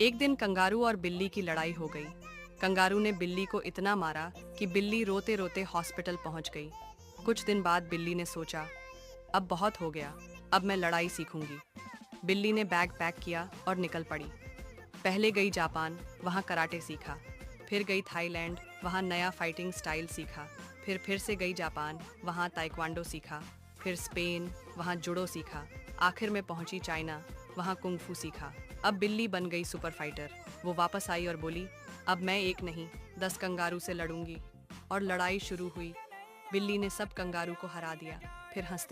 एक दिन कंगारू और बिल्ली की लड़ाई हो गई। कंगारू ने बिल्ली को इतना मारा कि बिल्ली रोते रोते हॉस्पिटल पहुंच गई। कुछ दिन बाद बिल्ली ने सोचा, अब बहुत हो गया, अब मैं लड़ाई सीखूंगी। बिल्ली ने बैग पैक किया और निकल पड़ी। पहले गई जापान, वहाँ कराटे सीखा। फिर गई थाईलैंड, वहाँ नया फाइटिंग स्टाइल सीखा। फिर से गई जापान, वहाँ ताइक्वांडो सीखा। फिर स्पेन, वहाँ जुडो सीखा। आखिर में पहुंची चाइना, वहाँ कुंग फू सीखा। अब बिल्ली बन गई सुपर फाइटर। वो वापस आई और बोली, अब मैं एक नहीं 10 कंगारू से लड़ूंगी। और लड़ाई शुरू हुई। बिल्ली ने सब कंगारू को हरा दिया। फिर हंसते